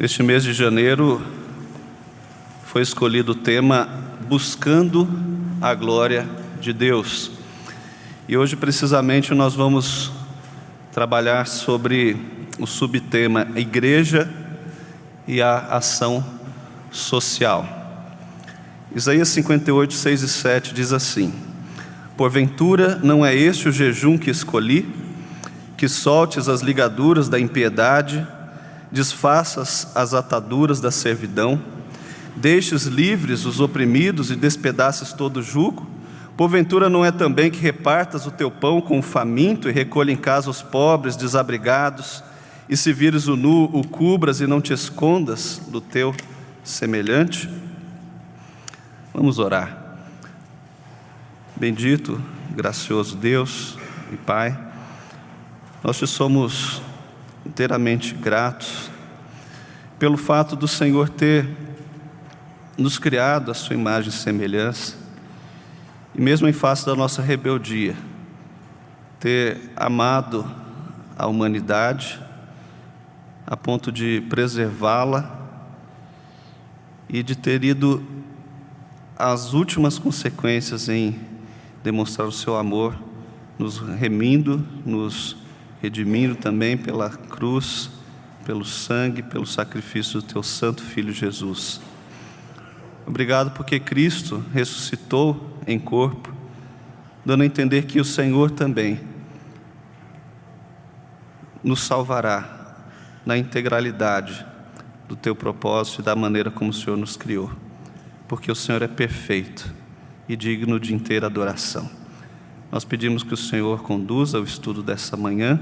Neste mês de janeiro foi escolhido o tema Buscando a Glória de Deus. E hoje precisamente nós vamos trabalhar sobre o subtema Igreja e a ação social. Isaías 58, 6 e 7 diz assim: Porventura não é este o jejum que escolhi, que soltes as ligaduras da impiedade, desfaças as ataduras da servidão, deixes livres os oprimidos e despedaces todo o jugo? Porventura não é também que repartas o teu pão com o faminto e recolha em casa os pobres desabrigados, e se vires o nu, o cubras e não te escondas do teu semelhante? Vamos orar. Bendito, gracioso Deus e Pai, nós te somos inteiramente gratos pelo fato do Senhor ter nos criado à sua imagem e semelhança, e mesmo em face da nossa rebeldia, ter amado a humanidade a ponto de preservá-la e de ter ido às últimas consequências em demonstrar o seu amor, nos remindo, nos redimindo também pela cruz, pelo sangue, pelo sacrifício do teu santo Filho Jesus. Obrigado porque Cristo ressuscitou em corpo, dando a entender que o Senhor também nos salvará na integralidade do teu propósito e da maneira como o Senhor nos criou, porque o Senhor é perfeito e digno de inteira adoração. Nós pedimos que o Senhor conduza o estudo dessa manhã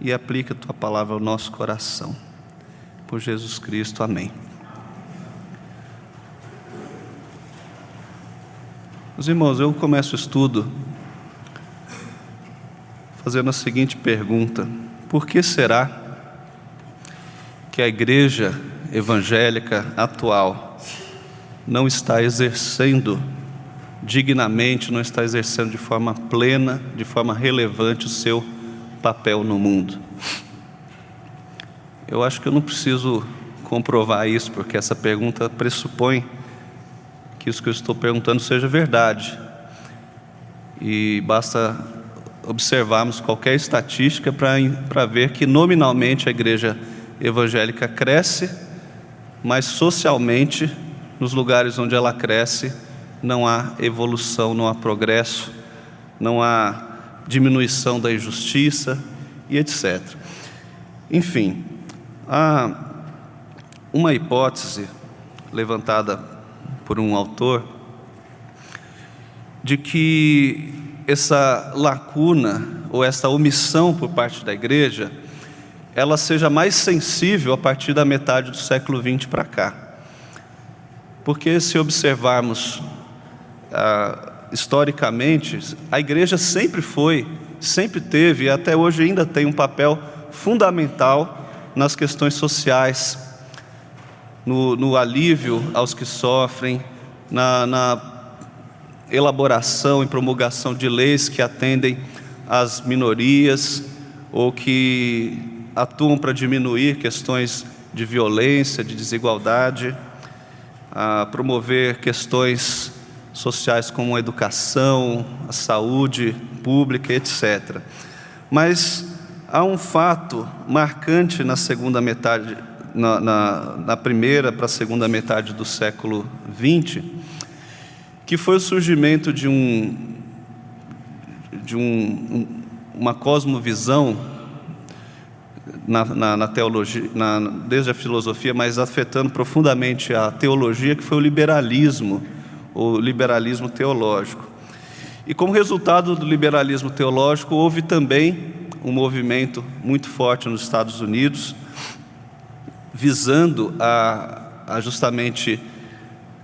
e aplique a tua palavra ao nosso coração. Por Jesus Cristo, amém. Meus irmãos, eu começo o estudo fazendo a seguinte pergunta: por que será que a igreja evangélica atual não está exercendo dignamente, não está exercendo de forma plena, de forma relevante o seu papel no mundo? Eu acho que eu não preciso comprovar isso, porque essa pergunta pressupõe que isso que eu estou perguntando seja verdade, e basta observarmos qualquer estatística para ver que nominalmente a igreja evangélica cresce, mas socialmente, nos lugares onde ela cresce, não há evolução, não há progresso, não há diminuição da injustiça e etc. Enfim, há uma hipótese levantada por um autor de que essa lacuna ou essa omissão por parte da igreja, ela seja mais sensível a partir da metade do século XX para cá. Porque se observarmos historicamente, a igreja sempre foi, sempre teve e até hoje ainda tem um papel fundamental nas questões sociais, no alívio aos que sofrem, na elaboração e promulgação de leis que atendem às minorias ou que atuam para diminuir questões de violência, de desigualdade, a promover questões sociais como a educação, a saúde pública, etc. Mas há um fato marcante na segunda metade, na primeira para a segunda metade do século XX, que foi o surgimento de uma cosmovisão na teologia, desde a filosofia, mas afetando profundamente a teologia, que foi o liberalismo teológico. E como resultado do liberalismo teológico, houve também um movimento muito forte nos Estados Unidos, visando a justamente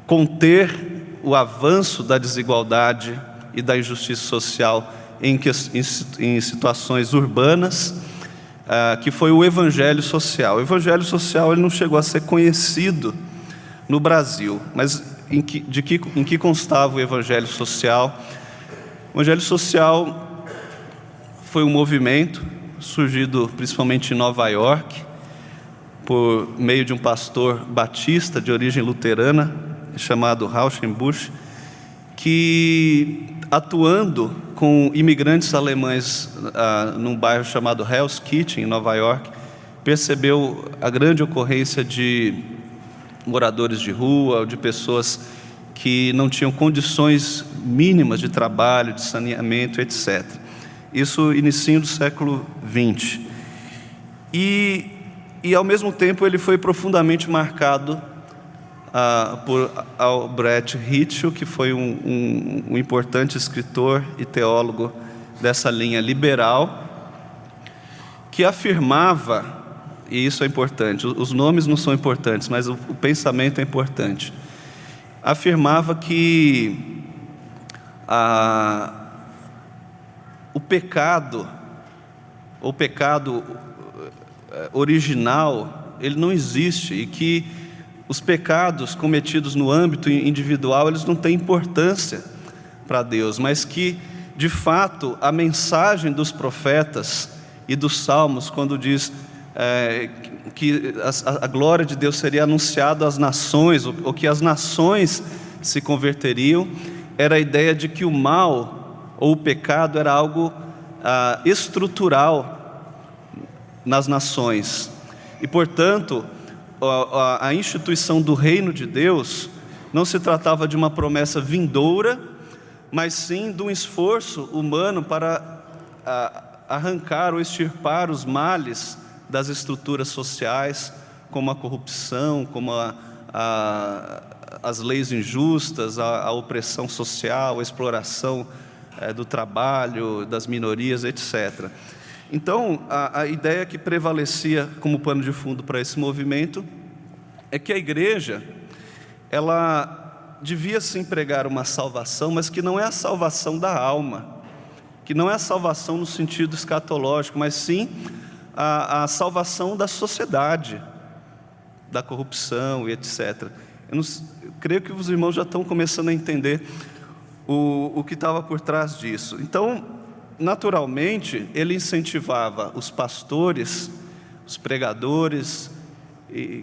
conter o avanço da desigualdade e da injustiça social em situações urbanas, que foi o evangelho social. O evangelho social ele não chegou a ser conhecido no Brasil, mas em que constava o evangelho social? O evangelho social foi um movimento surgido principalmente em Nova York, por meio de um pastor batista de origem luterana, chamado Rauschenbusch, que, atuando com imigrantes alemães num bairro chamado Hell's Kitchen, em Nova York, percebeu a grande ocorrência de moradores de rua, de pessoas que não tinham condições mínimas de trabalho, de saneamento, etc. Isso início do século XX. E ao mesmo tempo ele foi profundamente marcado por Albrecht Ritschl, que foi um importante escritor e teólogo dessa linha liberal, que afirmava, e isso é importante, os nomes não são importantes, mas o pensamento é importante, afirmava que o pecado original, ele não existe, e que os pecados cometidos no âmbito individual, eles não têm importância para Deus, mas que, de fato, a mensagem dos profetas e dos salmos, quando diz que a glória de Deus seria anunciada às nações, ou que as nações se converteriam, era a ideia de que o mal ou o pecado era algo estrutural nas nações, e portanto a instituição do reino de Deus não se tratava de uma promessa vindoura, mas sim de um esforço humano para arrancar ou extirpar os males das estruturas sociais, como a corrupção, como as leis injustas, a opressão social, a exploração do trabalho, das minorias, etc. Então, a ideia que prevalecia como pano de fundo para esse movimento é que a igreja, ela devia sim pregar uma salvação, mas que não é a salvação da alma, que não é a salvação no sentido escatológico, mas sim a salvação da sociedade, da corrupção e etc. Eu creio que os irmãos já estão começando a entender o que estava por trás disso. Então, naturalmente, ele incentivava os pastores, os pregadores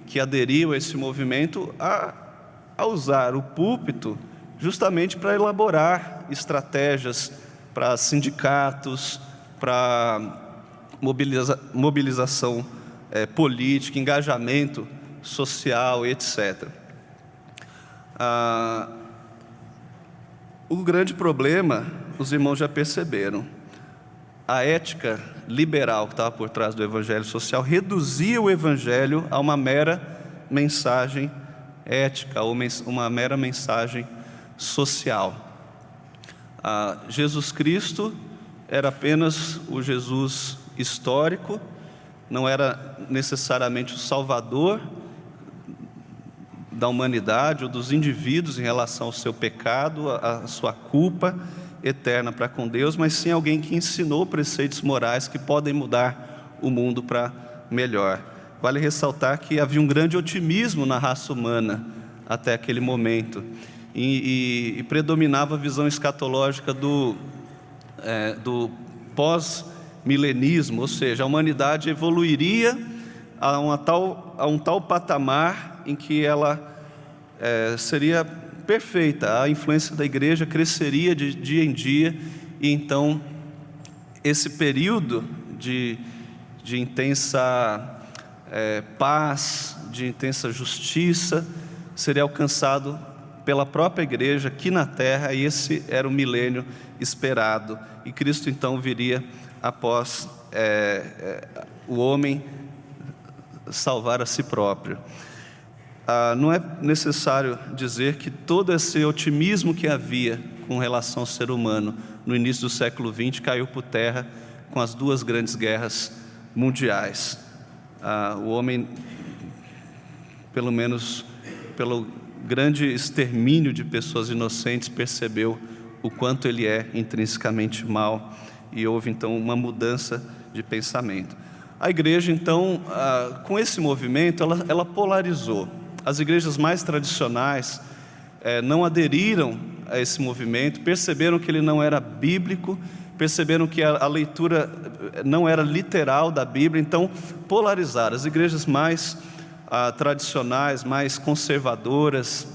que aderiam a esse movimento a usar o púlpito justamente para elaborar estratégias para sindicatos, para mobilização política, engajamento social, etc. O grande problema, os irmãos já perceberam, a ética liberal que estava por trás do evangelho social reduzia o evangelho a uma mera mensagem ética, ou uma mera mensagem social. Jesus Cristo era apenas o Jesus histórico, não era necessariamente o Salvador da humanidade ou dos indivíduos em relação ao seu pecado, a sua culpa eterna para com Deus, mas sim alguém que ensinou preceitos morais que podem mudar o mundo para melhor. Vale ressaltar que havia um grande otimismo na raça humana até aquele momento, e predominava a visão escatológica do pós-milenismo, ou seja, a humanidade evoluiria a um tal patamar em que ela seria perfeita, a influência da igreja cresceria de dia em dia, e então esse período de intensa paz, de intensa justiça, seria alcançado pela própria igreja aqui na terra, e esse era o milênio esperado, e Cristo então viria após o homem salvar a si próprio. Não é necessário dizer que todo esse otimismo que havia com relação ao ser humano no início do século XX caiu por terra com as duas grandes guerras mundiais. O homem, pelo menos pelo grande extermínio de pessoas inocentes, percebeu o quanto ele é intrinsecamente mau, e houve então uma mudança de pensamento. A igreja então, com esse movimento, ela polarizou. As igrejas mais tradicionais não aderiram a esse movimento, perceberam que ele não era bíblico, perceberam que a leitura não era literal da Bíblia, então polarizaram. As igrejas mais tradicionais, mais conservadoras,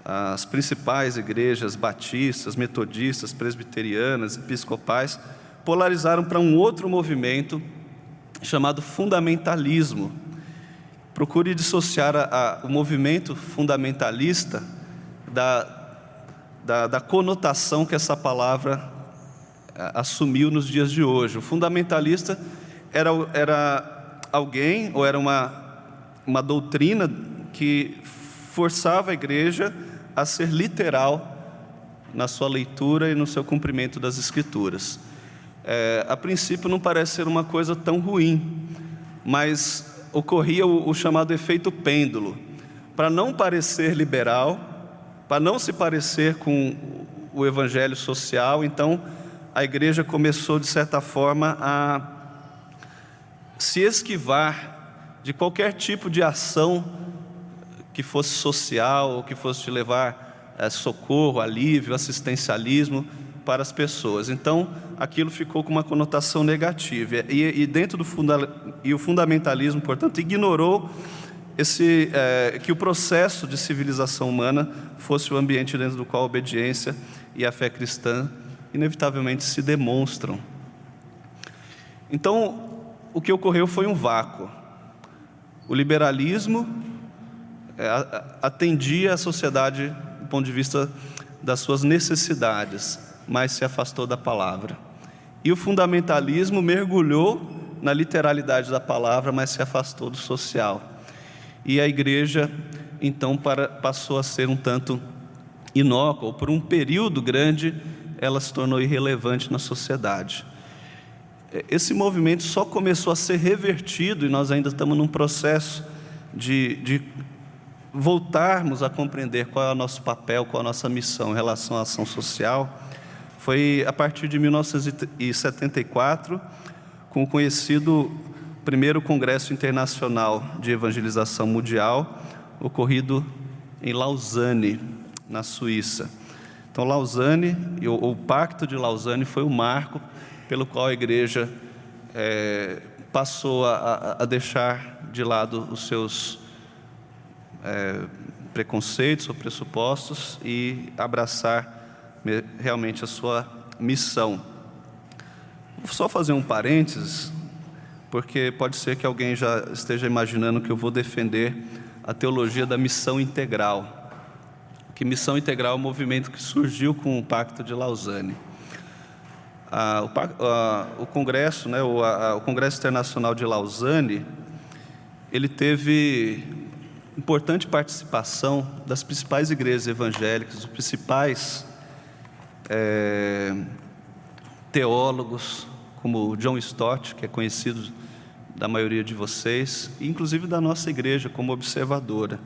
as principais igrejas batistas, metodistas, presbiterianas, episcopais, polarizaram para um outro movimento chamado fundamentalismo. Procure dissociar o movimento fundamentalista da conotação que essa palavra assumiu nos dias de hoje. O fundamentalista era alguém, ou era uma doutrina que forçava a igreja a ser literal na sua leitura e no seu cumprimento das Escrituras. A princípio não parece ser uma coisa tão ruim, mas ocorria o chamado efeito pêndulo. Para não parecer liberal, para não se parecer com o evangelho social, então a igreja começou, de certa forma, a se esquivar de qualquer tipo de ação que fosse social, ou que fosse de levar socorro, alívio, assistencialismo para as pessoas. Então, aquilo ficou com uma conotação negativa. E dentro o fundamentalismo, portanto, ignorou que o processo de civilização humana fosse o ambiente dentro do qual a obediência e a fé cristã inevitavelmente se demonstram. Então, o que ocorreu foi um vácuo. O liberalismo atendia a sociedade do ponto de vista das suas necessidades, mas se afastou da palavra. E o fundamentalismo mergulhou na literalidade da palavra, mas se afastou do social. E a igreja, então, passou a ser um tanto inócua, ou por um período grande, ela se tornou irrelevante na sociedade. Esse movimento só começou a ser revertido, e nós ainda estamos num processo de voltarmos a compreender qual é o nosso papel, qual é a nossa missão em relação à ação social. Foi a partir de 1974, com o conhecido primeiro Congresso Internacional de Evangelização Mundial, ocorrido em Lausanne, na Suíça. Então, Lausanne, o Pacto de Lausanne, foi o marco pelo qual a igreja passou a deixar de lado os seus preconceitos ou pressupostos e abraçar realmente a sua missão. Vou só fazer um parênteses, porque pode ser que alguém já esteja imaginando que eu vou defender a teologia da missão integral. Que missão integral é um movimento que surgiu com o Pacto de Lausanne. O Congresso, o Congresso Internacional de Lausanne, ele teve importante participação das principais igrejas evangélicas, dos principais teólogos, como John Stott, que é conhecido da maioria de vocês, e inclusive da nossa igreja como observadora.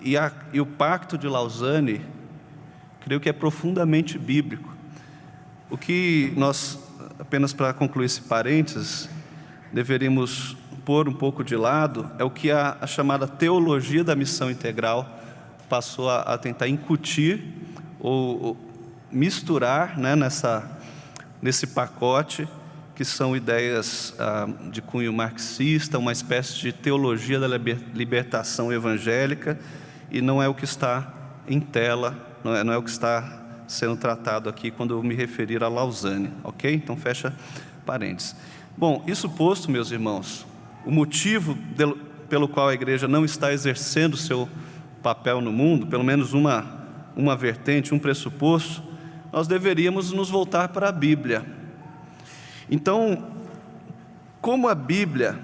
E o Pacto de Lausanne, creio que é profundamente bíblico. O que nós, apenas para concluir esse parênteses, deveríamos pôr um pouco de lado é o que a chamada teologia da missão integral passou a tentar incutir ou misturar, nesse pacote, que são ideias de cunho marxista, uma espécie de teologia da libertação evangélica, e não é o que está em tela, não é o que está sendo tratado aqui quando eu me referir a Lausanne, ok? Então fecha parênteses. Bom, isso posto, meus irmãos, o motivo pelo qual a igreja não está exercendo o seu papel no mundo, pelo menos uma vertente, um pressuposto, nós deveríamos nos voltar para a Bíblia. Então, como a Bíblia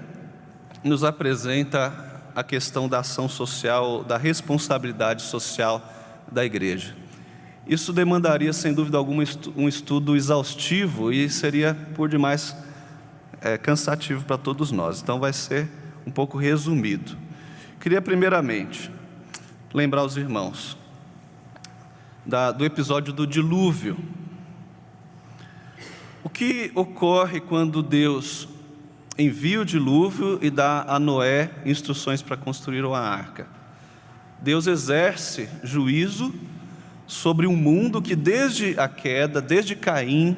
nos apresenta a questão da ação social, da responsabilidade social da igreja? Isso demandaria, sem dúvida alguma, um estudo exaustivo e seria, por demais, cansativo para todos nós. Então vai ser um pouco resumido. Queria primeiramente lembrar os irmãos do episódio do dilúvio. O que ocorre quando Deus envia o dilúvio e dá a Noé instruções para construir uma arca? Deus exerce juízo sobre um mundo que desde a queda, desde Caim,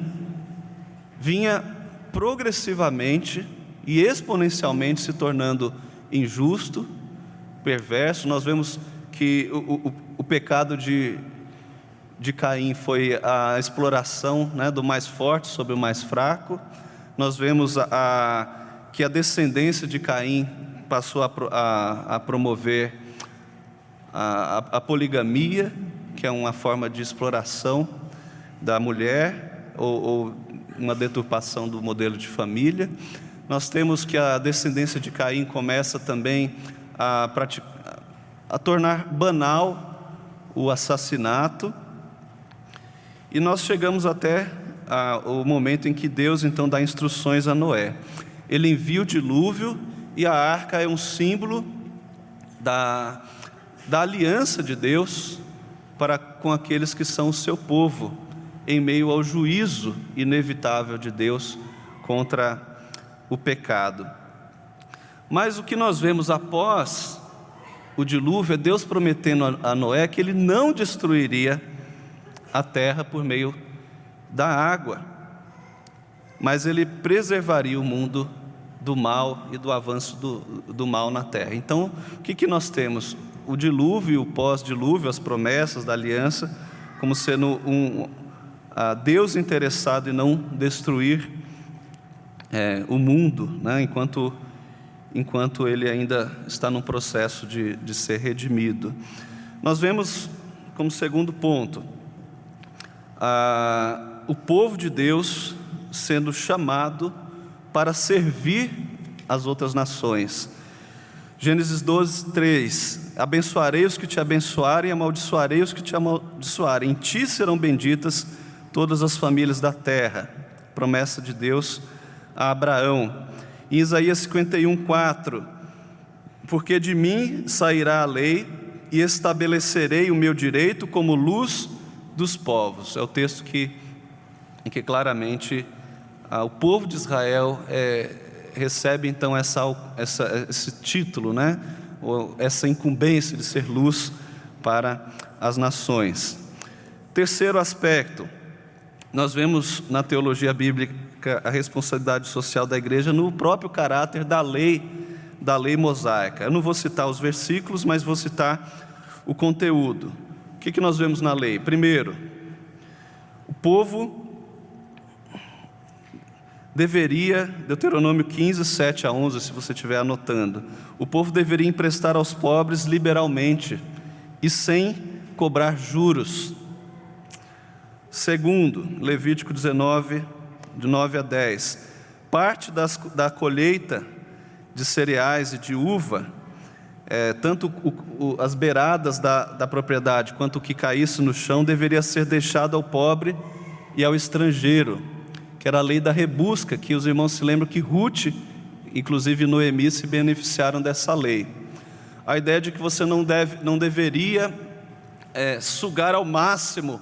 vinha progressivamente e exponencialmente se tornando injusto, perverso. Nós vemos que o pecado de Caim foi a exploração, né, do mais forte sobre o mais fraco. Nós vemos que a descendência de Caim passou a promover a poligamia, que é uma forma de exploração da mulher, ou uma deturpação do modelo de família. Nós temos que a descendência de Caim começa também a tornar banal o assassinato, e nós chegamos até o momento em que Deus então dá instruções a Noé. Ele envia o dilúvio, e a arca é um símbolo da aliança de Deus para com aqueles que são o seu povo, em meio ao juízo inevitável de Deus contra o pecado. Mas o que nós vemos após o dilúvio é Deus prometendo a Noé que ele não destruiria a terra por meio da água, mas ele preservaria o mundo do mal e do avanço do mal na terra. Então, o que nós temos? O dilúvio e o pós-dilúvio, as promessas da aliança, como sendo Deus interessado em não destruir o mundo, né, enquanto ele ainda está num processo de ser redimido. Nós vemos, como segundo ponto, o povo de Deus sendo chamado para servir as outras nações. Gênesis 12, 3: abençoarei os que te abençoarem, amaldiçoarei os que te amaldiçoarem. Em ti serão benditas todas as famílias da terra. Promessa de Deus a Abraão. Em Isaías 51, 4: porque de mim sairá a lei e estabelecerei o meu direito como luz dos povos. É o texto em que claramente o povo de Israel recebe então esse título, né? Ou essa incumbência de ser luz para as nações. Terceiro aspecto, nós vemos na teologia bíblica a responsabilidade social da igreja no próprio caráter da lei mosaica. Eu não vou citar os versículos, mas vou citar o conteúdo. O que nós vemos na lei? Primeiro, o povo deveria, Deuteronômio 15, 7 a 11, se você estiver anotando, o povo deveria emprestar aos pobres liberalmente e sem cobrar juros. Segundo, Levítico 19, de 9 a 10, parte da colheita de cereais e de uva, tanto as beiradas da propriedade quanto o que caísse no chão deveria ser deixado ao pobre e ao estrangeiro, que era a lei da rebusca, que os irmãos se lembram que Ruth, inclusive Noemi, se beneficiaram dessa lei. A ideia de que você não deveria sugar ao máximo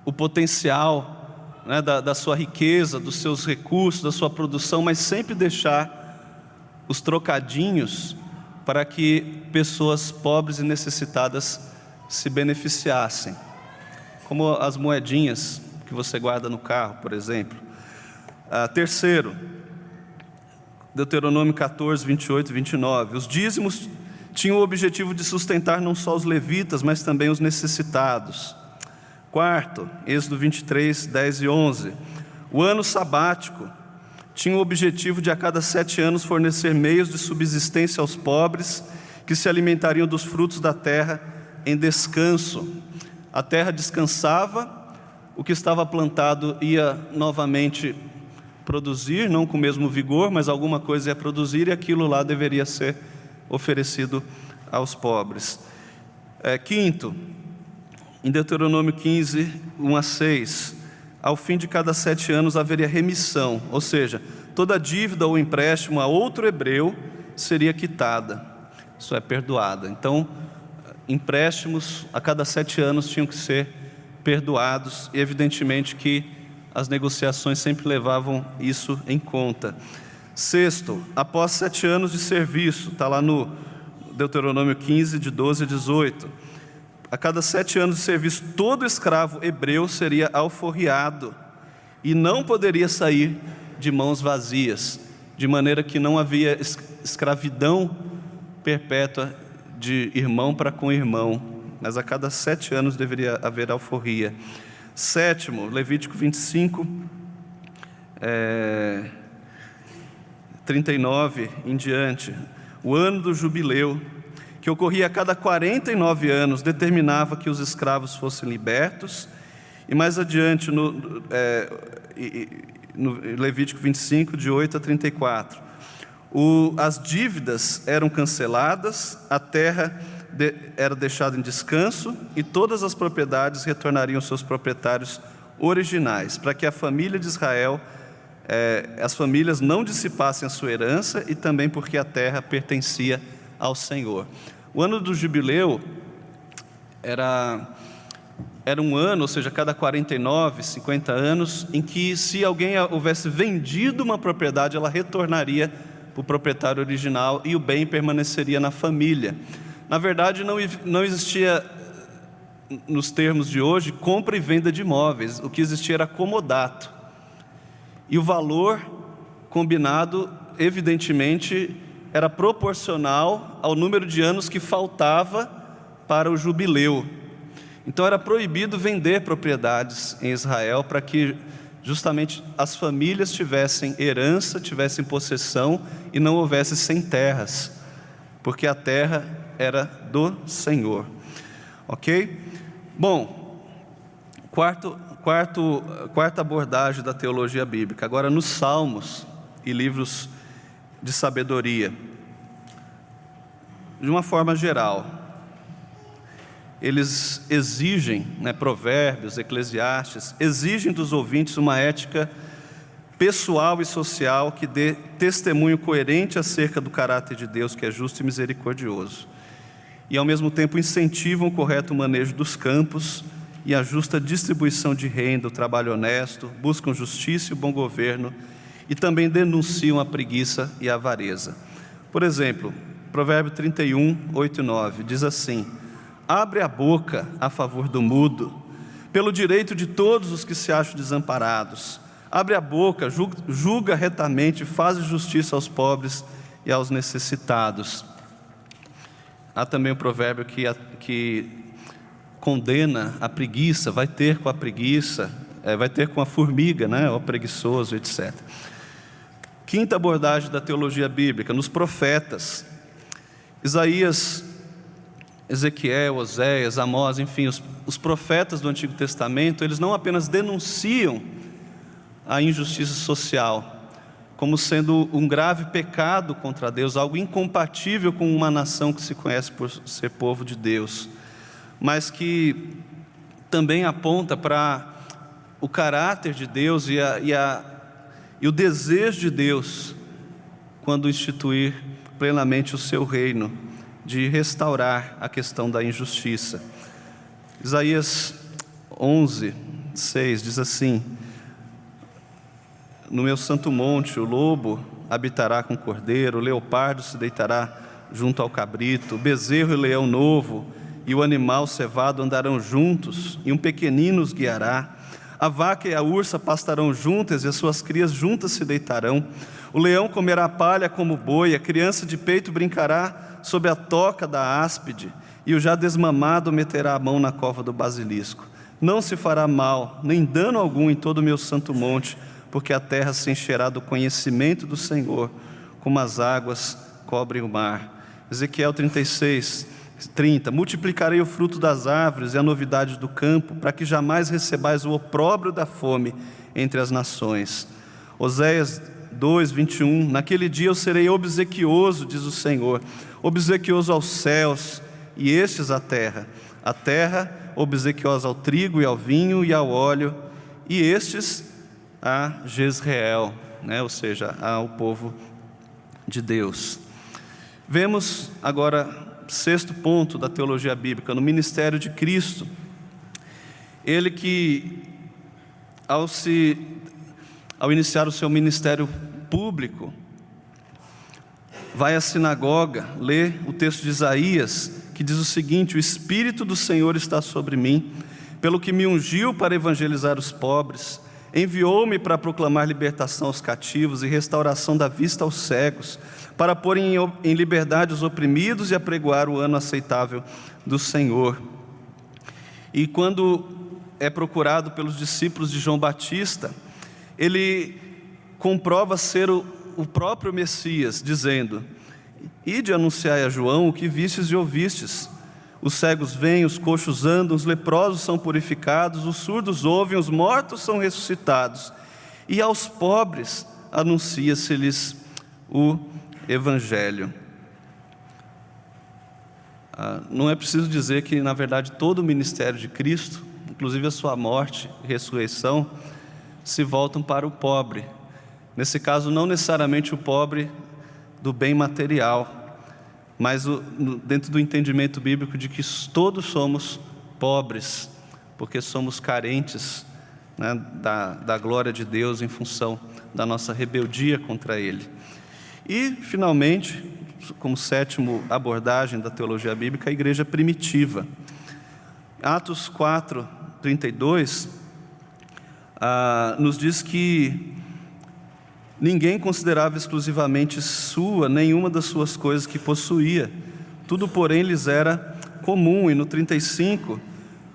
o potencial, né, da sua riqueza, dos seus recursos, da sua produção, mas sempre deixar os trocadinhos para que pessoas pobres e necessitadas se beneficiassem, como as moedinhas que você guarda no carro, por exemplo. Terceiro, Deuteronômio 14, 28 e 29. Os dízimos tinham o objetivo de sustentar não só os levitas, mas também os necessitados. Quarto, Êxodo 23, 10 e 11. O ano sabático tinha o objetivo de a cada 7 anos fornecer meios de subsistência aos pobres, que se alimentariam dos frutos da terra em descanso. A terra descansava, o que estava plantado ia novamente produzir, não com o mesmo vigor, mas alguma coisa ia produzir, e aquilo lá deveria ser oferecido aos pobres. Quinto, em Deuteronômio 15, 1 a 6, ao fim de cada 7 anos haveria remissão, ou seja, toda dívida ou empréstimo a outro hebreu seria quitada, isso é, perdoada. Então, empréstimos a cada 7 anos tinham que ser perdoados, e evidentemente que as negociações sempre levavam isso em conta. Sexto, após 7 anos de serviço, está lá no Deuteronômio 15, de 12 a 18, A cada 7 anos de serviço, todo escravo hebreu seria alforriado e não poderia sair de mãos vazias, de maneira que não havia escravidão perpétua de irmão para com irmão, mas a cada 7 anos deveria haver alforria. Sétimo, Levítico 25, 39 em diante, o ano do jubileu, que ocorria a cada 49 anos, determinava que os escravos fossem libertos. E mais adiante, no Levítico 25, de 8 a 34, as dívidas eram canceladas, a terra era deixada em descanso e todas as propriedades retornariam aos seus proprietários originais, para que a família de Israel, as famílias não dissipassem a sua herança e também porque a terra pertencia ao Senhor. O ano do jubileu era um ano, ou seja, cada 49, 50 anos, em que se alguém houvesse vendido uma propriedade, ela retornaria para o proprietário original e o bem permaneceria na família. Na verdade, não existia, nos termos de hoje, compra e venda de imóveis. O que existia era comodato. E o valor combinado, evidentemente, era proporcional ao número de anos que faltava para o jubileu. Então era proibido vender propriedades em Israel para que justamente as famílias tivessem herança, tivessem possessão e não houvesse sem terras, porque a terra era do Senhor. Ok? Bom, quarta abordagem da teologia bíblica, agora nos Salmos e livros de sabedoria. De uma forma geral, eles exigem, Provérbios, Eclesiastes, exigem dos ouvintes uma ética pessoal e social que dê testemunho coerente acerca do caráter de Deus, que é justo e misericordioso. E ao mesmo tempo incentivam o correto manejo dos campos e a justa distribuição de renda, o trabalho honesto, buscam justiça e o bom governo e também denunciam a preguiça e a avareza. Por exemplo, Provérbio 31, 8 e 9, diz assim: abre a boca a favor do mudo, pelo direito de todos os que se acham desamparados. Abre a boca, julga retamente, faz justiça aos pobres e aos necessitados. Há também um provérbio que condena a preguiça, vai ter com a preguiça, vai ter com a formiga, o preguiçoso, etc. Quinta abordagem da teologia bíblica, nos profetas. Isaías, Ezequiel, Oséias, Amós, enfim, os profetas do Antigo Testamento, eles não apenas denunciam a injustiça social como sendo um grave pecado contra Deus, algo incompatível com uma nação que se conhece por ser povo de Deus, mas que também aponta para o caráter de Deus e o desejo de Deus quando instituir plenamente o seu reino, de restaurar a questão da injustiça. Isaías 11, 6 diz assim: no meu santo monte o lobo habitará com o cordeiro, o leopardo se deitará junto ao cabrito, o bezerro e o leão novo e o animal cevado andarão juntos, e um pequenino os guiará. A vaca e a ursa pastarão juntas, e as suas crias juntas se deitarão. O leão comerá palha como boi, a criança de peito brincará sob a toca da áspide, e o já desmamado meterá a mão na cova do basilisco. Não se fará mal, nem dano algum em todo o meu santo monte, porque a terra se encherá do conhecimento do Senhor, como as águas cobrem o mar. Ezequiel 36, 30, multiplicarei o fruto das árvores e a novidade do campo, para que jamais recebais o opróbrio da fome entre as nações. Oséias 2, 21, naquele dia eu serei obsequioso, diz o Senhor, obsequioso aos céus e estes à terra. A terra obsequiosa ao trigo e ao vinho e ao óleo, e estes a Jezreel, ou seja, ao povo de Deus. Vemos agora, sexto ponto da teologia bíblica, no ministério de Cristo. Ele que, ao iniciar o seu ministério público, vai à sinagoga, lê o texto de Isaías que diz o seguinte: o Espírito do Senhor está sobre mim, pelo que me ungiu para evangelizar os pobres, enviou-me para proclamar libertação aos cativos e restauração da vista aos cegos, para pôr em liberdade os oprimidos e apregoar o ano aceitável do Senhor. E quando é procurado pelos discípulos de João Batista, ele comprova ser o próprio Messias, dizendo: ide anunciai a João o que vistes e ouvistes. Os cegos veem, os coxos andam, os leprosos são purificados, os surdos ouvem, os mortos são ressuscitados, e aos pobres anuncia-se-lhes o Evangelho. Não é preciso dizer que, na verdade, todo o ministério de Cristo, inclusive a sua morte e ressurreição, se voltam para o pobre. Nesse caso, não necessariamente o pobre do bem material, mas dentro do entendimento bíblico de que todos somos pobres, porque somos carentes, né, da glória de Deus em função da nossa rebeldia contra Ele. E, finalmente, como sétimo abordagem da teologia bíblica, a igreja primitiva. Atos 4:32 nos diz que ninguém considerava exclusivamente sua nenhuma das suas coisas que possuía. Tudo, porém, lhes era comum. E no 35,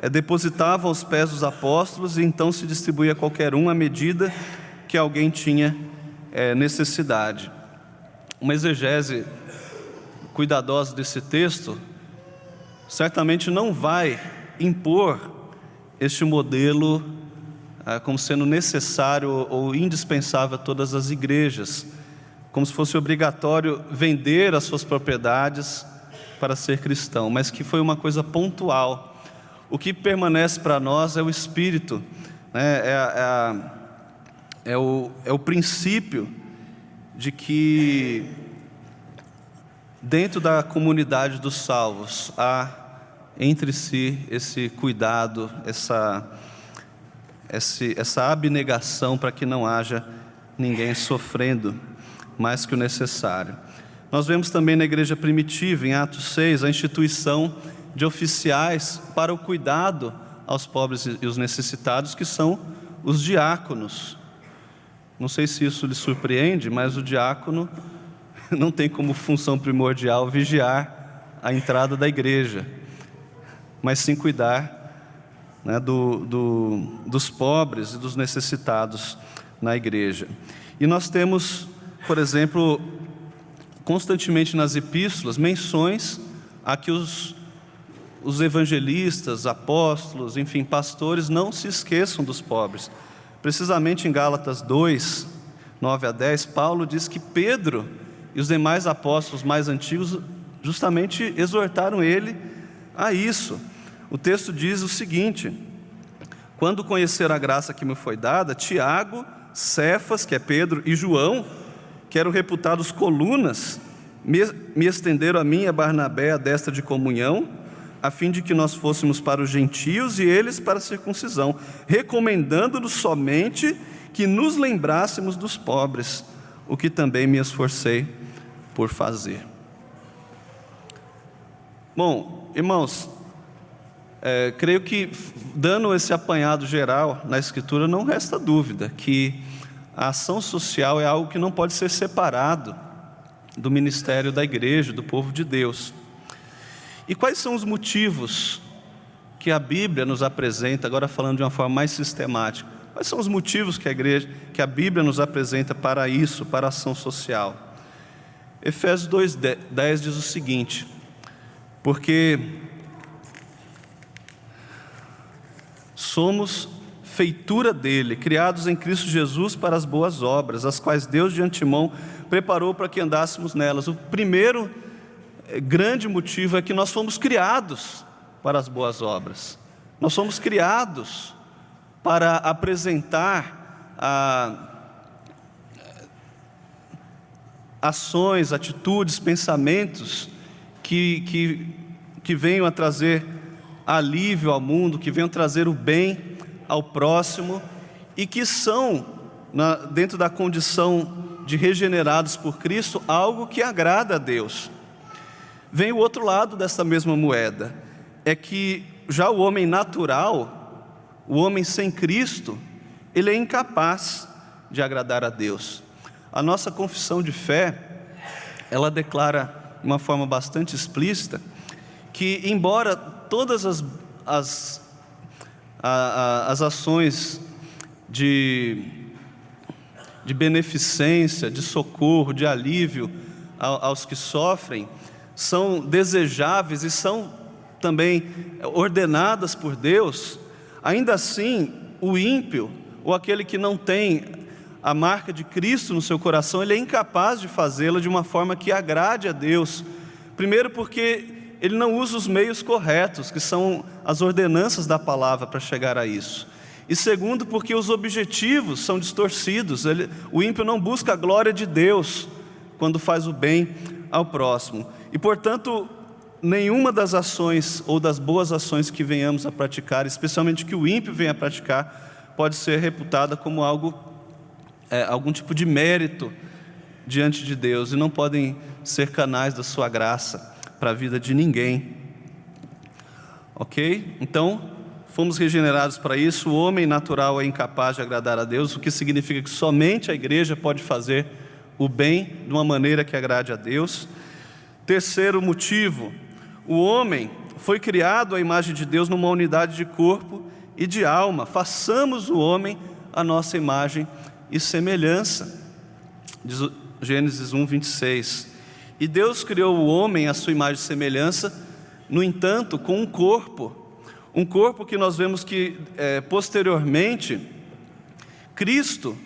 depositava aos pés dos apóstolos e então se distribuía a qualquer um à medida que alguém tinha necessidade. Uma exegese cuidadosa desse texto certamente não vai impor este modelo como sendo necessário ou indispensável a todas as igrejas, como se fosse obrigatório vender as suas propriedades para ser cristão, mas que foi uma coisa pontual. O que permanece para nós é o Espírito, né? É o princípio de que dentro da comunidade dos salvos há entre si esse cuidado, essa abnegação para que não haja ninguém sofrendo mais que o necessário. Nós vemos também na igreja primitiva, em Atos 6, a instituição de oficiais para o cuidado aos pobres e os necessitados, que são os diáconos. Não sei se isso lhe surpreende, mas o diácono não tem como função primordial vigiar a entrada da igreja, mas sim cuidar, né, dos pobres e dos necessitados na igreja. E nós temos, por exemplo, constantemente nas epístolas, menções a que os evangelistas, apóstolos, enfim, pastores não se esqueçam dos pobres. Precisamente em Gálatas 2, 9-10, Paulo diz que Pedro e os demais apóstolos mais antigos justamente exortaram ele a isso. O texto diz o seguinte: quando conheceram a graça que me foi dada, Tiago, Cefas, que é Pedro, e João, que eram reputados colunas, me estenderam a mim e a Barnabé a destra de comunhão, a fim de que nós fôssemos para os gentios e eles para a circuncisão, recomendando-nos somente que nos lembrássemos dos pobres, o que também me esforcei por fazer. Bom, irmãos, creio que, dando esse apanhado geral na Escritura, não resta dúvida que a ação social é algo que não pode ser separado do ministério da igreja, do povo de Deus. E quais são os motivos que a Bíblia nos apresenta, agora falando de uma forma mais sistemática, quais são os motivos que a Bíblia nos apresenta para isso, para a ação social? Efésios 2:10 diz o seguinte: porque somos feitura dele, criados em Cristo Jesus para as boas obras, as quais Deus de antemão preparou para que andássemos nelas. O primeiro grande motivo é que nós fomos criados para as boas obras. Nós fomos criados para apresentar ações, atitudes, pensamentos que venham a trazer alívio ao mundo, que venham trazer o bem ao próximo e que são, dentro da condição de regenerados por Cristo, algo que agrada a Deus. Vem o outro lado dessa mesma moeda, é que já o homem natural, o homem sem Cristo, ele é incapaz de agradar a Deus. A nossa confissão de fé, ela declara de uma forma bastante explícita que, embora todas as ações de beneficência, de socorro, de alívio aos que sofrem, são desejáveis e são também ordenadas por Deus, ainda assim, o ímpio, ou aquele que não tem a marca de Cristo no seu coração, ele é incapaz de fazê-la de uma forma que agrade a Deus. Primeiro porque ele não usa os meios corretos, que são as ordenanças da palavra para chegar a isso. E segundo, porque os objetivos são distorcidos. O ímpio não busca a glória de Deus quando faz o bem ao próximo. E portanto, nenhuma das ações ou das boas ações que venhamos a praticar, especialmente que o ímpio venha a praticar, pode ser reputada como algum tipo de mérito diante de Deus, e não podem ser canais da sua graça para a vida de ninguém. Ok? Então, fomos regenerados para isso. O homem natural é incapaz de agradar a Deus, o que significa que somente a igreja pode fazer o bem de uma maneira que agrade a Deus. Terceiro motivo, o homem foi criado à imagem de Deus numa unidade de corpo e de alma. Façamos o homem a nossa imagem e semelhança, diz Gênesis 1, 26. E Deus criou o homem à sua imagem e semelhança, no entanto, com um corpo que nós vemos que posteriormente, Cristo,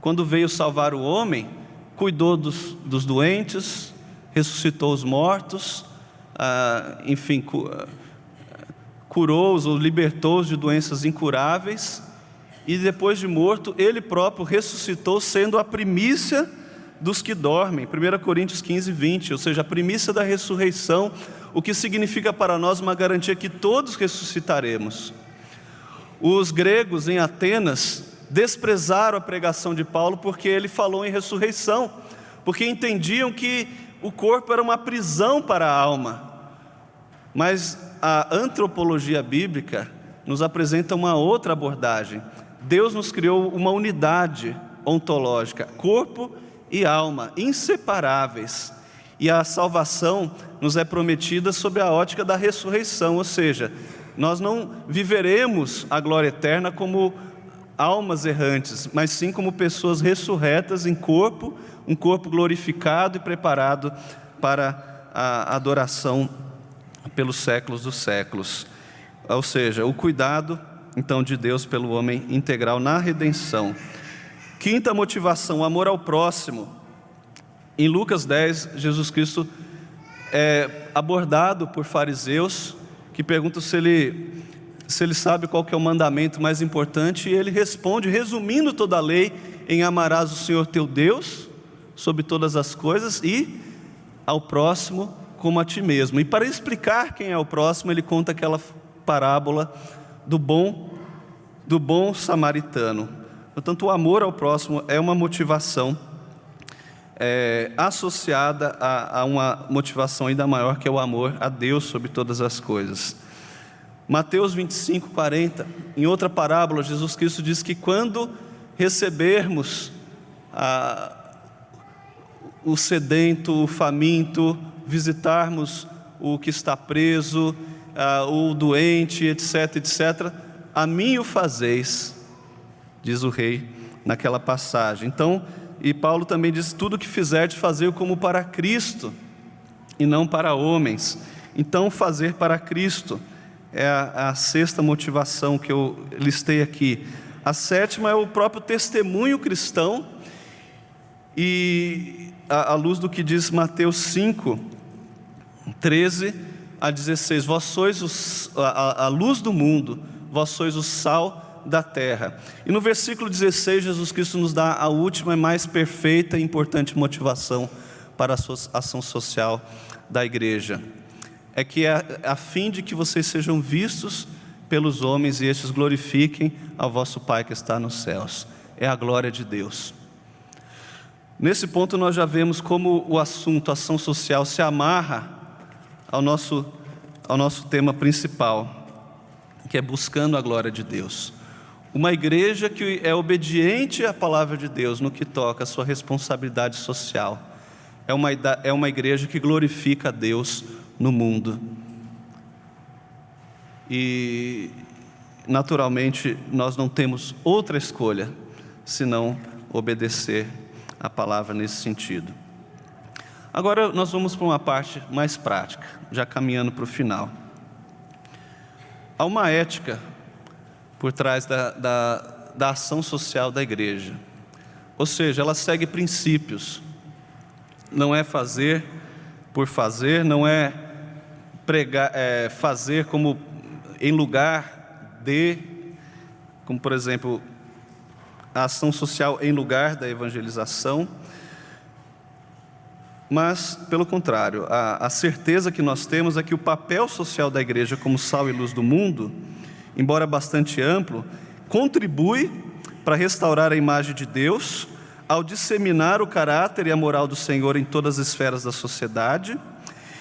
quando veio salvar o homem, cuidou dos doentes, ressuscitou os mortos, curou-os ou libertou-os de doenças incuráveis, e depois de morto, Ele próprio ressuscitou, sendo a primícia dos que dormem. 1 Coríntios 15, 20, ou seja, a primícia da ressurreição, o que significa para nós uma garantia que todos ressuscitaremos. Os gregos em Atenas desprezaram a pregação de Paulo porque ele falou em ressurreição, porque entendiam que o corpo era uma prisão para a alma. Mas a antropologia bíblica nos apresenta uma outra abordagem. Deus nos criou uma unidade ontológica, corpo e alma, inseparáveis. E a salvação nos é prometida sob a ótica da ressurreição, ou seja, nós não viveremos a glória eterna como almas errantes, mas sim como pessoas ressurretas em corpo, um corpo glorificado e preparado para a adoração pelos séculos dos séculos. Ou seja, o cuidado então de Deus pelo homem integral na redenção. Quinta motivação, o amor ao próximo. Em Lucas 10, Jesus Cristo é abordado por fariseus que perguntam se ele sabe qual que é o mandamento mais importante, e ele responde, resumindo toda a lei, em amarás o Senhor teu Deus sobre todas as coisas e ao próximo como a ti mesmo. E para explicar quem é o próximo, ele conta aquela parábola do bom samaritano. Portanto, o amor ao próximo é uma motivação associada a uma motivação ainda maior, que é o amor a Deus sobre todas as coisas. Mateus 25, 40, em outra parábola, Jesus Cristo diz que quando recebermos o sedento, o faminto, visitarmos o que está preso, o doente, etc, etc, a mim o fazeis, diz o rei naquela passagem. Então, e Paulo também diz, tudo que fizerdes, fazei como para Cristo, e não para homens. Então, fazer para Cristo é a sexta motivação que eu listei aqui. A sétima é o próprio testemunho cristão, e à luz do que diz Mateus 5, 13 a 16, vós sois a luz do mundo, vós sois o sal da terra. E no versículo 16, Jesus Cristo nos dá a última e mais perfeita e importante motivação para a ação social da igreja. É que é a fim de que vocês sejam vistos pelos homens e estes glorifiquem ao vosso Pai que está nos céus. É a glória de Deus. Nesse ponto nós já vemos como o assunto ação social se amarra ao nosso tema principal, que é buscando a glória de Deus. Uma igreja que é obediente à palavra de Deus no que toca a sua responsabilidade social. É uma igreja que glorifica a Deus no mundo. E, naturalmente, nós não temos outra escolha senão obedecer a palavra nesse sentido. Agora nós vamos para uma parte mais prática, já caminhando para o final. Há uma ética por trás da ação social da igreja. Ou seja, ela segue princípios. Não é fazer por fazer, não é pregar, fazer como em lugar de, como por exemplo, a ação social em lugar da evangelização. Mas, pelo contrário, a certeza que nós temos é que o papel social da igreja como sal e luz do mundo, embora bastante amplo, contribui para restaurar a imagem de Deus, ao disseminar o caráter e a moral do Senhor em todas as esferas da sociedade.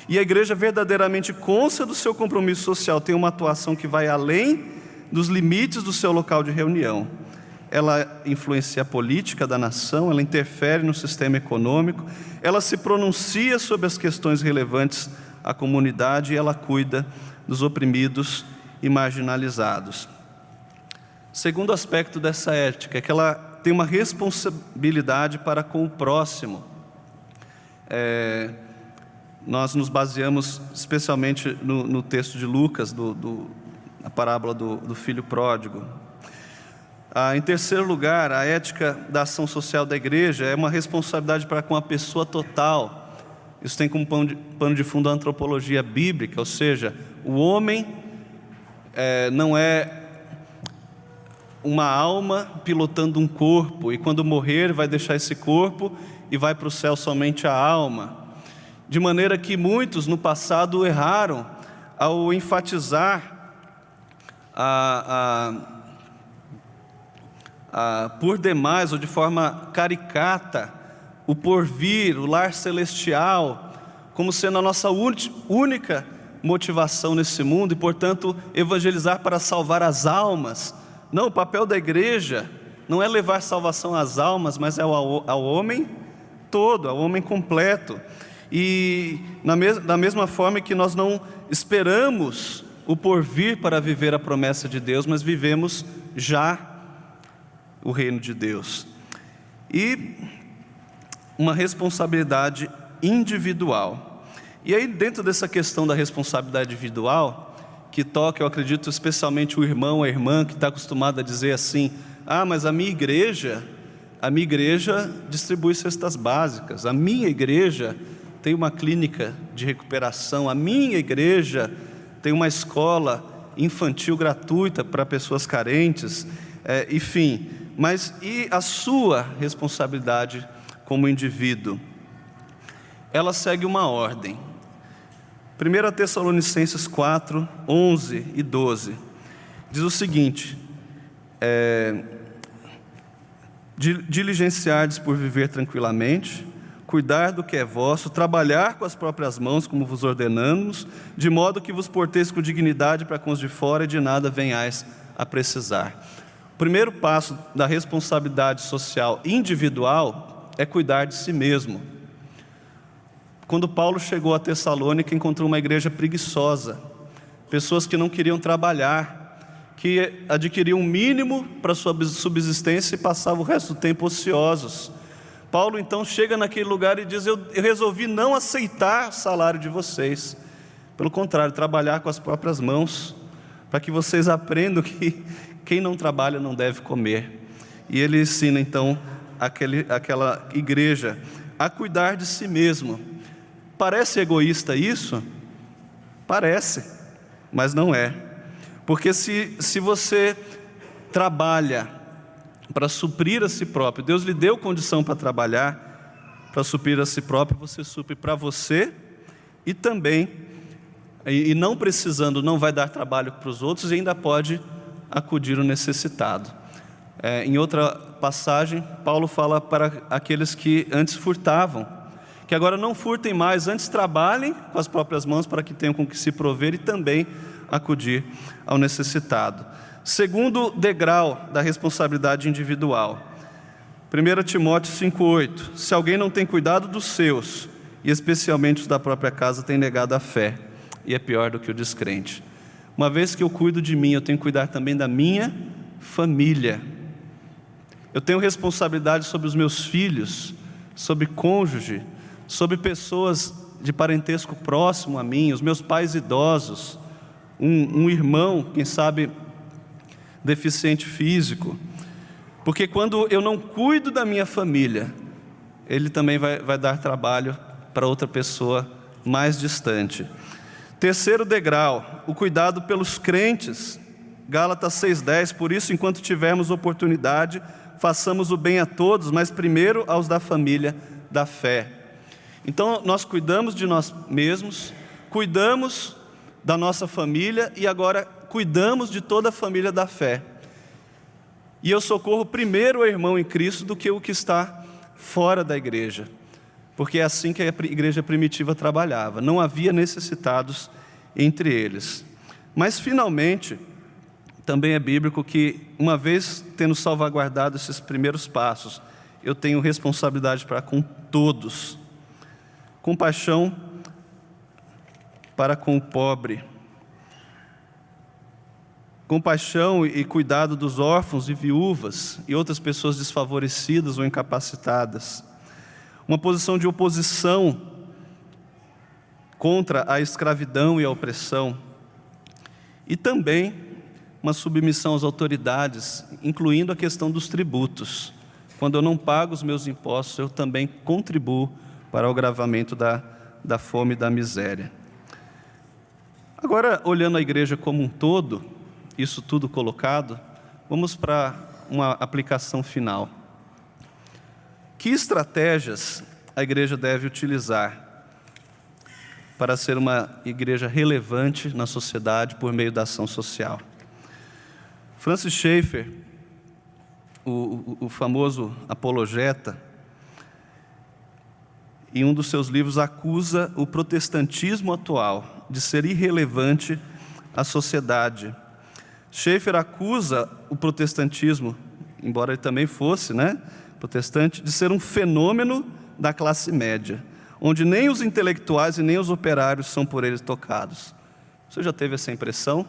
E a igreja verdadeiramente consciente do seu compromisso social tem uma atuação que vai além dos limites do seu local de reunião. Ela influencia a política da nação, ela interfere no sistema econômico, ela se pronuncia sobre as questões relevantes à comunidade e ela cuida dos oprimidos e marginalizados. Segundo aspecto dessa ética é que ela tem uma responsabilidade para com o próximo. Nós nos baseamos especialmente no texto de Lucas, a parábola do filho pródigo. Em terceiro lugar, a ética da ação social da igreja é uma responsabilidade para com a pessoa total. Isso tem como pano de fundo a antropologia bíblica, ou seja, o homem não é uma alma pilotando um corpo, e quando morrer vai deixar esse corpo e vai para o céu somente a alma. De maneira que muitos no passado erraram ao enfatizar por demais ou de forma caricata o porvir, o lar celestial, como sendo a nossa única motivação nesse mundo e, portanto, evangelizar para salvar as almas. Não, o papel da igreja não é levar salvação às almas, mas é ao homem todo, ao homem completo. E da mesma forma que nós não esperamos o porvir para viver a promessa de Deus, mas vivemos já o reino de Deus. E uma responsabilidade individual. E aí, dentro dessa questão da responsabilidade individual, que toca, eu acredito, especialmente o irmão, a irmã, que está acostumado a dizer assim: mas a minha igreja distribui cestas básicas, a minha igreja tem uma clínica de recuperação, a minha igreja tem uma escola infantil gratuita para pessoas carentes, enfim. Mas e a sua responsabilidade como indivíduo? Ela segue uma ordem. 1 Tessalonicenses 4, 11 e 12 diz o seguinte: diligenciardes por viver tranquilamente, cuidar do que é vosso, trabalhar com as próprias mãos, como vos ordenamos, de modo que vos porteis com dignidade para com os de fora e de nada venhais a precisar. O primeiro passo da responsabilidade social individual é cuidar de si mesmo. Quando Paulo chegou a Tessalônica, encontrou uma igreja preguiçosa, pessoas que não queriam trabalhar, que adquiriam um mínimo para sua subsistência e passavam o resto do tempo ociosos. Paulo então chega naquele lugar e diz: eu resolvi não aceitar o salário de vocês, pelo contrário, trabalhar com as próprias mãos, para que vocês aprendam que quem não trabalha não deve comer. E ele ensina então aquela igreja a cuidar de si mesmo. Parece egoísta isso? Parece, mas não é. Porque se você trabalha para suprir a si próprio, Deus lhe deu condição para trabalhar, para suprir a si próprio, você supre para você e também, e não precisando, não vai dar trabalho para os outros e ainda pode acudir o necessitado. Em outra passagem, Paulo fala para aqueles que antes furtavam, que agora não furtem mais, antes trabalhem com as próprias mãos para que tenham com que se prover e também acudir ao necessitado. Segundo degrau da responsabilidade individual, 1 Timóteo 5,8: se alguém não tem cuidado dos seus, e especialmente os da própria casa, tem negado a fé, e é pior do que o descrente. Uma vez que eu cuido de mim, eu tenho que cuidar também da minha família. Eu tenho responsabilidade sobre os meus filhos, sobre cônjuge, sobre pessoas de parentesco próximo a mim, os meus pais idosos, um irmão, quem sabe, deficiente físico. Porque quando eu não cuido da minha família, ele também vai dar trabalho para outra pessoa mais distante. Terceiro degrau, o cuidado pelos crentes. Gálatas 6,10: por isso, enquanto tivermos oportunidade, façamos o bem a todos, mas primeiro aos da família da fé. Então nós cuidamos de nós mesmos, cuidamos da nossa família e agora cuidamos de toda a família da fé. E eu socorro primeiro o irmão em Cristo do que o que está fora da igreja, porque é assim que a igreja primitiva trabalhava, não havia necessitados entre eles. Mas finalmente, também é bíblico que, uma vez tendo salvaguardado esses primeiros passos, eu tenho responsabilidade para com todos. Compaixão para com o pobre. Compaixão e cuidado dos órfãos e viúvas e outras pessoas desfavorecidas ou incapacitadas. Uma posição de oposição contra a escravidão e a opressão. E também uma submissão às autoridades, incluindo a questão dos tributos. Quando eu não pago os meus impostos, eu também contribuo para o agravamento da fome e da miséria. Agora, olhando a igreja como um todo, isso tudo colocado, vamos para uma aplicação final. Que estratégias a igreja deve utilizar para ser uma igreja relevante na sociedade por meio da ação social? Francis Schaeffer, o famoso apologeta, em um dos seus livros acusa o protestantismo atual de ser irrelevante à sociedade. Schaeffer acusa o protestantismo, embora ele também fosse, protestante, de ser um fenômeno da classe média, onde nem os intelectuais e nem os operários são por eles tocados. Você já teve essa impressão?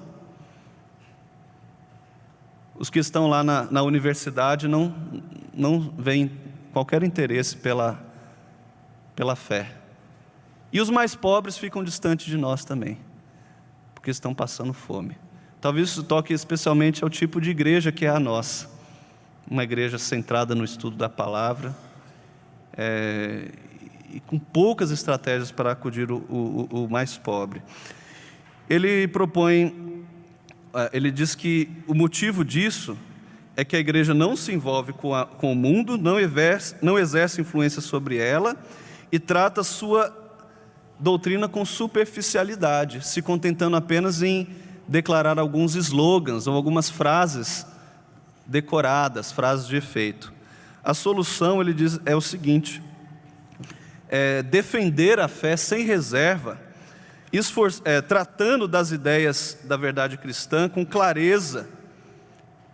Os que estão lá na universidade não veem qualquer interesse pela fé. E os mais pobres ficam distantes de nós também, porque estão passando fome. Talvez isso toque especialmente ao tipo de igreja que é a nossa. Uma igreja centrada no estudo da palavra, e com poucas estratégias para acudir o mais pobre. Ele diz que o motivo disso é que a igreja não se envolve com o mundo, não exerce influência sobre ela e trata sua doutrina com superficialidade, se contentando apenas em declarar alguns slogans ou algumas frases decoradas, frases de efeito. A solução, ele diz, é o seguinte: defender a fé sem reserva, tratando das ideias da verdade cristã com clareza,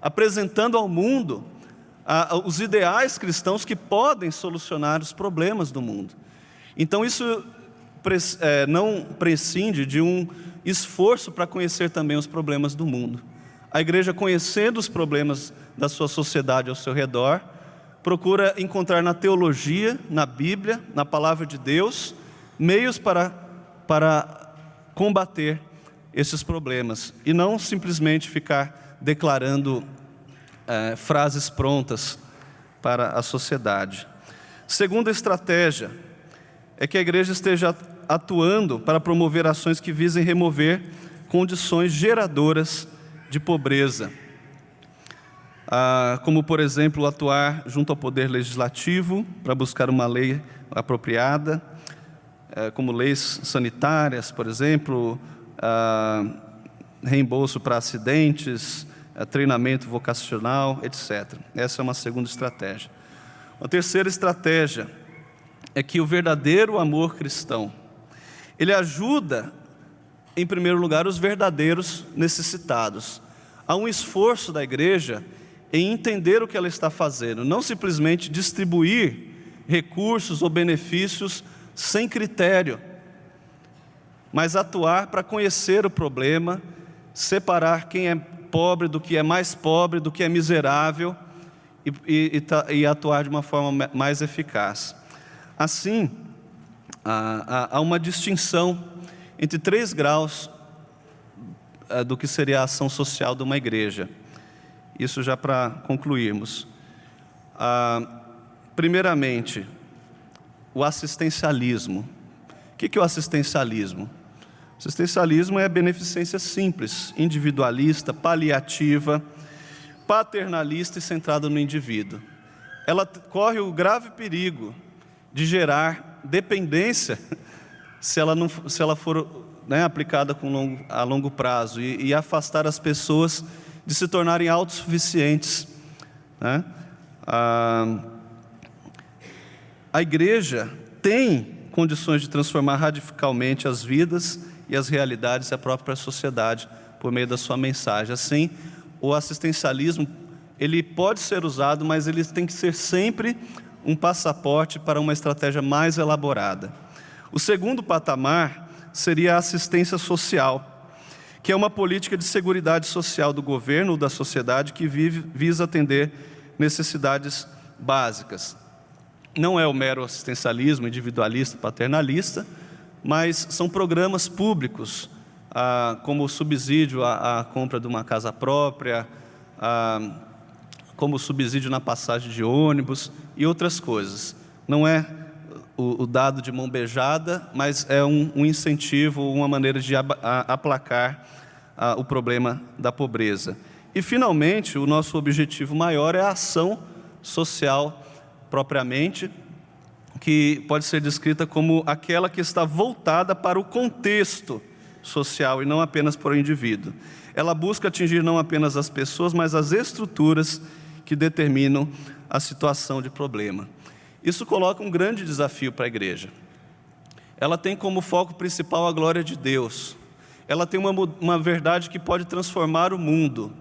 apresentando ao mundo os ideais cristãos que podem solucionar os problemas do mundo. Então isso não prescinde de um esforço para conhecer também os problemas do mundo. A igreja, conhecendo os problemas da sua sociedade ao seu redor, procura encontrar na teologia, na Bíblia, na palavra de Deus, meios para combater esses problemas, e não simplesmente ficar declarando frases prontas para a sociedade. Segunda estratégia é que a igreja esteja atuando para promover ações que visem remover condições geradoras de pobreza, como, por exemplo, atuar junto ao poder legislativo para buscar uma lei apropriada, como leis sanitárias, por exemplo, reembolso para acidentes, treinamento vocacional, etc. Essa é uma segunda estratégia. Uma terceira estratégia é que o verdadeiro amor cristão, ele ajuda, em primeiro lugar, os verdadeiros necessitados. Há um esforço da igreja em entender o que ela está fazendo, não simplesmente distribuir recursos ou benefícios sem critério, mas atuar para conhecer o problema, separar quem é pobre do que é mais pobre, do que é miserável, e atuar de uma forma mais eficaz. Assim, há uma distinção entre 3 graus do que seria a ação social de uma igreja. Isso já para concluirmos. Primeiramente, o assistencialismo. O que é o assistencialismo? O assistencialismo é a beneficência simples, individualista, paliativa, paternalista e centrada no indivíduo. Ela corre o grave perigo de gerar dependência se ela for aplicada a longo prazo e afastar as pessoas de se tornarem autossuficientes. A igreja tem condições de transformar radicalmente as vidas e as realidades da própria sociedade por meio da sua mensagem. Assim, o assistencialismo, ele pode ser usado, mas ele tem que ser sempre um passaporte para uma estratégia mais elaborada. O segundo patamar seria a assistência social, que é uma política de seguridade social do governo ou da sociedade que visa atender necessidades básicas. Não é o mero assistencialismo individualista, paternalista, mas são programas públicos, como o subsídio à compra de uma casa própria, como o subsídio na passagem de ônibus e outras coisas. Não é o dado de mão beijada, mas é um incentivo, uma maneira de aplacar o problema da pobreza. E, finalmente, o nosso objetivo maior é a ação social propriamente, que pode ser descrita como aquela que está voltada para o contexto social e não apenas para o indivíduo. Ela busca atingir não apenas as pessoas, mas as estruturas que determinam a situação de problema. Isso coloca um grande desafio para a igreja. Ela tem como foco principal a glória de Deus. Ela tem uma verdade que pode transformar o mundo,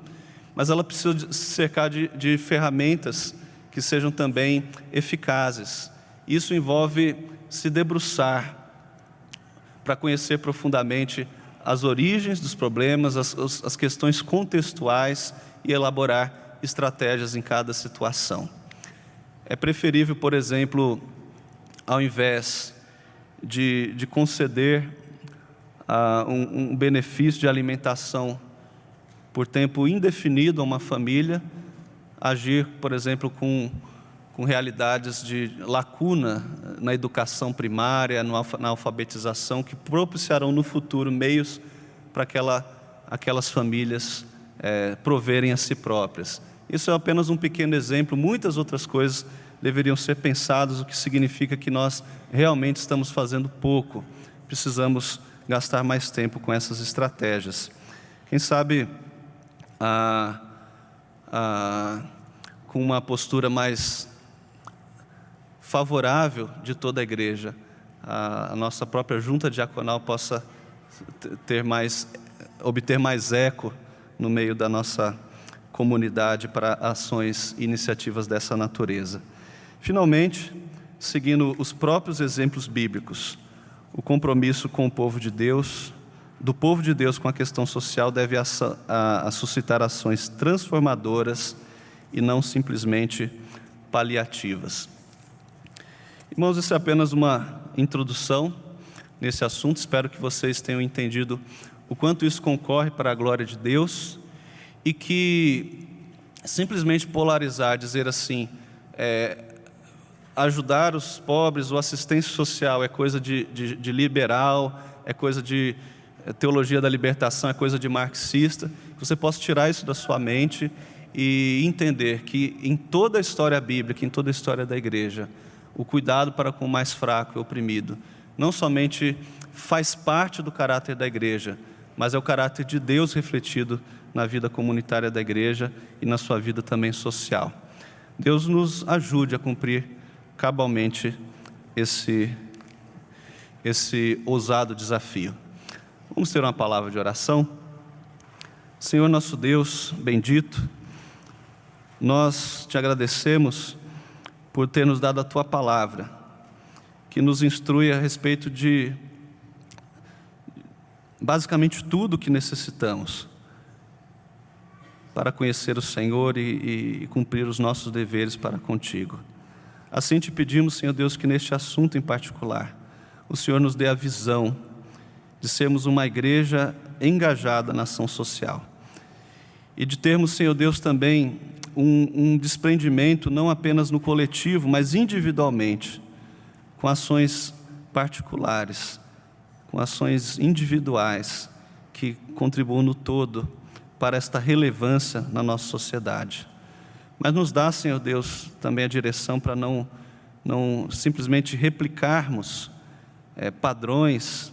mas ela precisa se cercar de ferramentas que sejam também eficazes. Isso envolve se debruçar para conhecer profundamente as origens dos problemas, as questões contextuais e elaborar estratégias em cada situação. É preferível, por exemplo, ao invés de conceder um benefício de alimentação por tempo indefinido a uma família, agir, por exemplo, com realidades de lacuna na educação primária, na alfabetização, que propiciarão no futuro meios para aquelas famílias proverem a si próprias. Isso é apenas um pequeno exemplo, muitas outras coisas deveriam ser pensadas, o que significa que nós realmente estamos fazendo pouco, precisamos gastar mais tempo com essas estratégias. Quem sabe, com uma postura mais favorável de toda a igreja, a nossa própria junta diaconal possa obter mais eco no meio da nossa comunidade para ações e iniciativas dessa natureza. Finalmente, seguindo os próprios exemplos bíblicos, o compromisso com o povo de Deus, do povo de Deus com a questão social, deve suscitar ações transformadoras e não simplesmente paliativas. Irmãos, isso é apenas uma introdução nesse assunto. Espero que vocês tenham entendido o quanto isso concorre para a glória de Deus e que simplesmente polarizar, dizer assim, ajudar os pobres, ou assistência social é coisa de liberal, é coisa de teologia da libertação, é coisa de marxista, que você possa tirar isso da sua mente e entender que em toda a história bíblica, em toda a história da igreja, o cuidado para com o mais fraco e oprimido não somente faz parte do caráter da igreja, mas é o caráter de Deus refletido na vida comunitária da igreja e na sua vida também social. Deus nos ajude a cumprir cabalmente esse ousado desafio. Vamos ter uma palavra de oração. Senhor nosso Deus bendito, nós te agradecemos por ter nos dado a tua palavra, que nos instrui a respeito de basicamente tudo o que necessitamos para conhecer o Senhor e cumprir os nossos deveres para contigo. Assim te pedimos, Senhor Deus, que neste assunto em particular, o Senhor nos dê a visão de sermos uma igreja engajada na ação social e de termos, Senhor Deus, também um desprendimento não apenas no coletivo, mas individualmente, com ações particulares, com ações individuais que contribuam no todo para esta relevância na nossa sociedade. Mas nos dá, Senhor Deus, também a direção para não simplesmente replicarmos padrões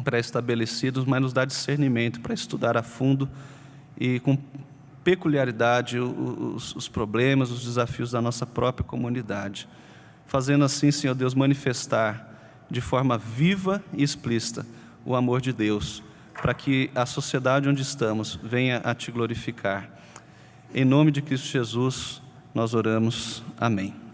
pré-estabelecidos, mas nos dá discernimento para estudar a fundo e com peculiaridade os problemas, os desafios da nossa própria comunidade, fazendo assim, Senhor Deus, manifestar de forma viva e explícita o amor de Deus, para que a sociedade onde estamos venha a te glorificar. Em nome de Cristo Jesus, nós oramos. Amém.